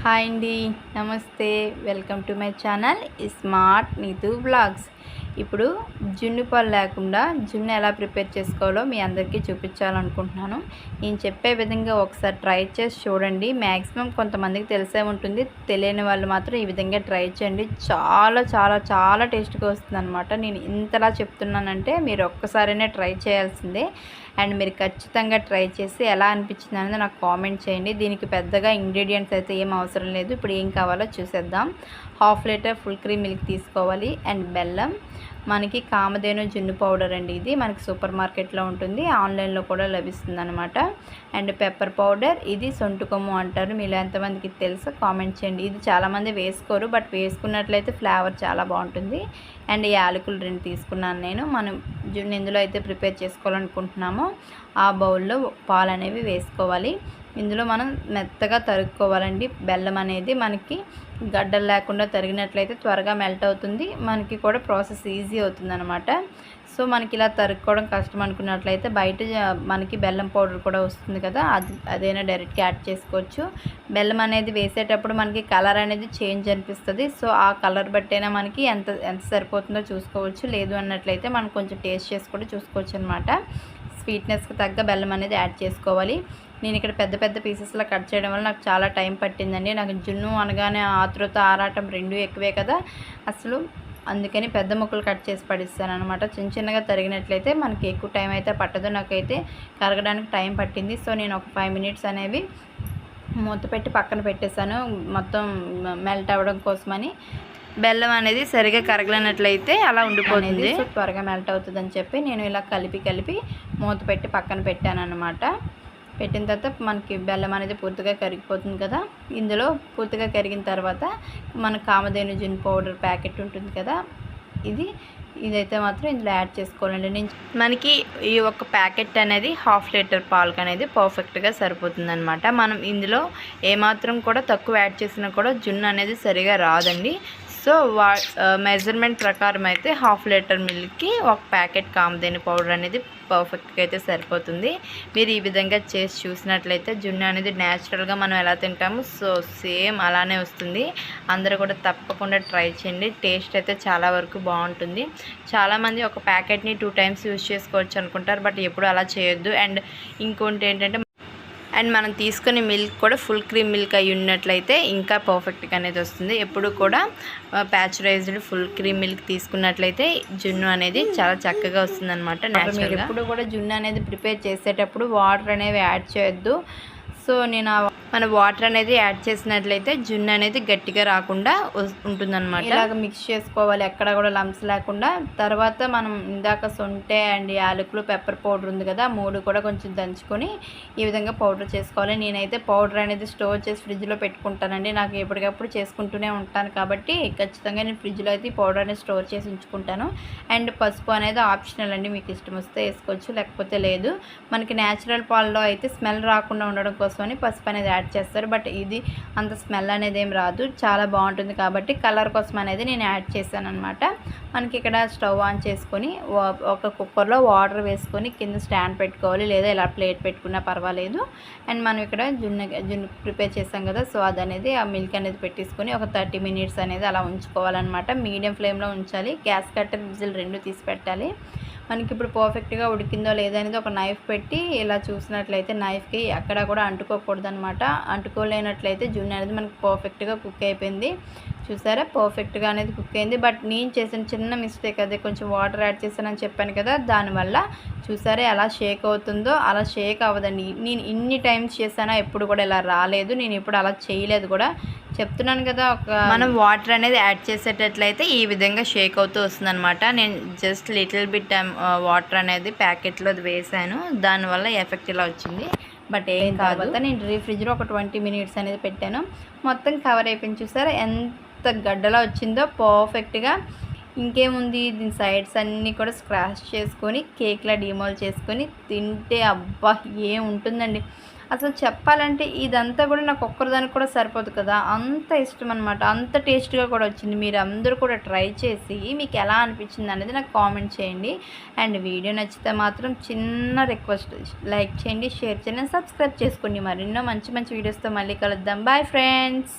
Hi అండి, నమస్తే. Welcome to my channel smart Neetu vlogs. ఇప్పుడు జున్ను పాలు లేకుండా జున్ను ఎలా ప్రిపేర్ చేసుకోవాలో మీ అందరికీ చూపించాలనుకుంటున్నాను. నేను చెప్పే విధంగా ఒకసారి ట్రై చేసి చూడండి. మ్యాక్సిమం కొంతమందికి తెలిసే ఉంటుంది, తెలియని వాళ్ళు మాత్రం ఈ విధంగా ట్రై చేయండి. చాలా చాలా చాలా టేస్ట్గా వస్తుంది అనమాట. నేను ఇంతలా చెప్తున్నానంటే మీరు ఒక్కసారైనా ట్రై చేయాల్సిందే. అండ్ మీరు ఖచ్చితంగా ట్రై చేసి ఎలా అనిపించింది అనేది నాకు కామెంట్ చేయండి. దీనికి పెద్దగా ఇంగ్రీడియంట్స్ అయితే ఏం అవసరం లేదు. ఇప్పుడు ఏం కావాలో చూసేద్దాం. 1/2 లీటర్ ఫుల్ క్రీమ్ మిల్క్ తీసుకోవాలి. అండ్ బెల్లం, మనకి కామధేను జున్ను పౌడర్ అండి. ఇది మనకి సూపర్ మార్కెట్లో ఉంటుంది, ఆన్లైన్లో కూడా లభిస్తుంది అనమాట. అండ్ పెప్పర్ పౌడర్, ఇది సొంటు కొమ్ము అంటారు. మీరు ఎంతమందికి తెలుసో కామెంట్ చేయండి. ఇది చాలామంది వేసుకోరు, బట్ వేసుకున్నట్లయితే ఫ్లేవర్ చాలా బాగుంటుంది. అండ్ యాలకులు 2 తీసుకున్నాను నేను. మనం జున్ను ఎందులో అయితే ప్రిపేర్ చేసుకోవాలనుకుంటున్నామో ఆ బౌల్లో పాలు అనేవి వేసుకోవాలి. ఇందులో మనం మెత్తగా తరుక్కోవాలండి. బెల్లం అనేది మనకి గడ్డలు లేకుండా తరిగినట్లయితే త్వరగా మెల్ట్ అవుతుంది, మనకి కూడా ప్రాసెస్ ఈజీ అవుతుంది అనమాట. సో మనకి ఇలా తరుక్కోవడం కష్టం అనుకున్నట్లయితే బయట మనకి బెల్లం పౌడర్ కూడా వస్తుంది కదా, అదైనా డైరెక్ట్గా యాడ్ చేసుకోవచ్చు. బెల్లం అనేది వేసేటప్పుడు మనకి కలర్ అనేది చేంజ్ అనిపిస్తుంది. సో ఆ కలర్ బట్టైనా మనకి ఎంత సరిపోతుందో చూసుకోవచ్చు. లేదు అన్నట్లయితే మనం కొంచెం టేస్ట్ చేసి కూడా చూసుకోవచ్చు అనమాట. స్వీట్నెస్కి తగ్గ బెల్లం అనేది యాడ్ చేసుకోవాలి. నేను ఇక్కడ పెద్ద పెద్ద పీసెస్లో కట్ చేయడం వల్ల నాకు చాలా టైం పట్టిందండి. నాకు జున్ను అనగానే ఆతృత ఆరాటం 2 ఎక్కువే కదా అసలు, అందుకని పెద్ద ముక్కలు కట్ చేసి పడిస్తాను అనమాట. చిన్న చిన్నగా తరిగినట్లయితే మనకి ఎక్కువ టైం అయితే పట్టదు. నాకైతే కరగడానికి టైం పట్టింది. సో నేను ఒక 5 మినిట్స్ అనేవి మూత పెట్టి పక్కన పెట్టేశాను, మొత్తం మెల్ట్ అవ్వడం కోసమని. బెల్లం అనేది సరిగా కరగలేనట్లయితే అలా ఉండిపోతుంది. సో త్వరగా మెల్ట్ అవుతుందని చెప్పి నేను ఇలా కలిపి మూత పెట్టి పక్కన పెట్టాను అనమాట. పెట్టిన తర్వాత మనకి బెల్లం అనేది పూర్తిగా కరిగిపోతుంది కదా. ఇందులో పూర్తిగా కరిగిన తర్వాత మన కామధేను జున్ను పౌడర్ ప్యాకెట్ ఉంటుంది కదా, ఇదైతే మాత్రం ఇందులో యాడ్ చేసుకోవాలండి. మనకి ఈ ఒక ప్యాకెట్ అనేది 1/2 లీటర్ పాలకు అనేది పర్ఫెక్ట్గా సరిపోతుంది అనమాట. మనం ఇందులో ఏమాత్రం కూడా తక్కువ యాడ్ చేసినా కూడా జున్ను అనేది సరిగా రాదండి. సో మెజర్మెంట్ ప్రకారం అయితే 1/2 లీటర్ మిల్క్కి ఒక ప్యాకెట్ కామధేను పౌడర్ అనేది పర్ఫెక్ట్గా అయితే సరిపోతుంది. మీరు ఈ విధంగా చేసి చూసినట్లయితే జున్ను అనేది న్యాచురల్గా మనం ఎలా తింటామో సో సేమ్ అలానే వస్తుంది. అందరూ కూడా తప్పకుండా ట్రై చేయండి. టేస్ట్ అయితే చాలా వరకు బాగుంటుంది. చాలామంది ఒక ప్యాకెట్ని 2 టైమ్స్ యూజ్ చేసుకోవచ్చు అనుకుంటారు, బట్ ఎప్పుడు అలా చేయొద్దు. అండ్ ఇంకోటి ఏంటంటే మనం తీసుకునే మిల్క్ కూడా ఫుల్ క్రీమ్ మిల్క్ అయి ఉన్నట్లయితే ఇంకా పర్ఫెక్ట్గా అనేది వస్తుంది. ఎప్పుడు కూడా ప్యాచరైజ్డ్ ఫుల్ క్రీమ్ మిల్క్ తీసుకున్నట్లయితే జున్ను అనేది చాలా చక్కగా వస్తుంది అనమాట. మీరు ఎప్పుడు కూడా జున్ను అనేది ప్రిపేర్ చేసేటప్పుడు వాటర్ అనేవి యాడ్ చేయొద్దు. సో నేను మన వాటర్ అనేది యాడ్ చేసినట్లయితే జున్ను అనేది గట్టిగా రాకుండా ఉంటుందన్నమాట. ఇలాగ మిక్స్ చేసుకోవాలి, ఎక్కడ కూడా లంప్స్ లేకుండా. తర్వాత మనం ఇందాక సొంటె అండ్ యాలకులు పెప్పర్ పౌడర్ ఉంది కదా, 3 కూడా కొంచెం దంచుకొని ఈ విధంగా పౌడర్ చేసుకోవాలి. నేనైతే పౌడర్ అనేది స్టోర్ చేసి ఫ్రిడ్జ్లో పెట్టుకుంటానండి. నాకు ఎప్పటికప్పుడు చేసుకుంటూనే ఉంటాను కాబట్టి ఖచ్చితంగా నేను ఫ్రిడ్జ్లో అయితే ఈ పౌడర్ అనేది స్టోర్ చేసి ఉంచుకుంటాను. అండ్ పసుపు అనేది ఆప్షనల్ అండి, మీకు ఇష్టం వస్తే వేసుకోవచ్చు, లేకపోతే లేదు. మనకి న్యాచురల్ పాల్లో అయితే స్మెల్ రాకుండా ఉండడం కోసమని పసుపు అనేది యాడ్ చేస్తారు, బట్ ఇది అంత స్మెల్ అనేది ఏం రాదు, చాలా బాగుంటుంది. కాబట్టి కలర్ కోసం అనేది నేను యాడ్ చేశాను అనమాట. మనకి ఇక్కడ స్టవ్ ఆన్ చేసుకొని ఒక కుక్కర్లో వాటర్ వేసుకొని కింద స్టాండ్ పెట్టుకోవాలి, లేదా ఇలా ప్లేట్ పెట్టుకున్నా పర్వాలేదు. అండ్ మనం ఇక్కడ జున్ను ప్రిపేర్ చేసాం కదా, సో అదనేది ఆ మిల్క్ అనేది పెట్టేసుకొని ఒక 30 మినిట్స్ అనేది అలా ఉంచుకోవాలన్నమాట. మీడియం ఫ్లేమ్లో ఉంచాలి. గ్యాస్ కట్టర్ విజిల్ 2 తీసి పెట్టాలి. మనకి ఇప్పుడు పర్ఫెక్ట్గా ఉడికిందో లేదో అనేది ఒక నైఫ్ పెట్టి ఇలా చూసినట్లయితే నైఫ్కి ఎక్కడ కూడా అంటుకోకూడదు అనమాట. అంటుకోలేనట్లయితే జున్ను అనేది మనకి పర్ఫెక్ట్గా కుక్ అయిపోయింది. చూసారా, పర్ఫెక్ట్గా అనేది కుక్ అయింది. బట్ నేను చేసిన చిన్న మిస్టేక్, అదే కొంచెం వాటర్ యాడ్ చేశానని చెప్పాను కదా, దానివల్ల చూసారా ఎలా షేక్ అవుతుందో. అలా షేక్ అవ్వదండి. నేను ఇన్ని టైమ్స్ చేశానా ఎప్పుడు కూడా ఇలా రాలేదు, నేను ఇప్పుడు అలా చేయలేదు కూడా. చెప్తున్నాను కదా, మనం వాటర్ అనేది యాడ్ చేసేటట్లయితే ఈ విధంగా షేక్ అవుతూ వస్తుంది అనమాట. నేను జస్ట్ లిటిల్ బిట్ వాటర్ అనేది ప్యాకెట్లో వేసాను, దానివల్ల ఎఫెక్ట్ ఇలా వచ్చింది. బట్ ఏం కాదు. నేను ఫ్రిడ్జ్లో ఒక 20 మినిట్స్ అనేది పెట్టాను. మొత్తం కవర్ అయిపోయింది. చూసారా ఎంత గడ్డలా వచ్చిందో పర్ఫెక్ట్గా. ఇంకేముంది, దీని సైడ్స్ అన్నీ కూడా స్క్రాచ్ చేసుకొని కేక్లా డిమోల్ చేసుకొని తింటే అబ్బా ఏం ఉంటుందండి అసలు. చెప్పాలంటే ఇదంతా కూడా నాకు ఒక్కరిదానికి కూడా సరిపోదు కదా, అంత ఇష్టం అనమాట. అంత టేస్ట్గా కూడా వచ్చింది. మీరు అందరూ కూడా ట్రై చేసి మీకు ఎలా అనిపించింది అనేది నాకు కామెంట్ చేయండి. అండ్ వీడియో నచ్చితే మాత్రం చిన్న రిక్వెస్ట్, లైక్ చేయండి, షేర్ చేయండి, సబ్స్క్రైబ్ చేసుకోండి. మరెన్నో మంచి మంచి వీడియోస్తో మళ్ళీ కలుద్దాం. Bye friends.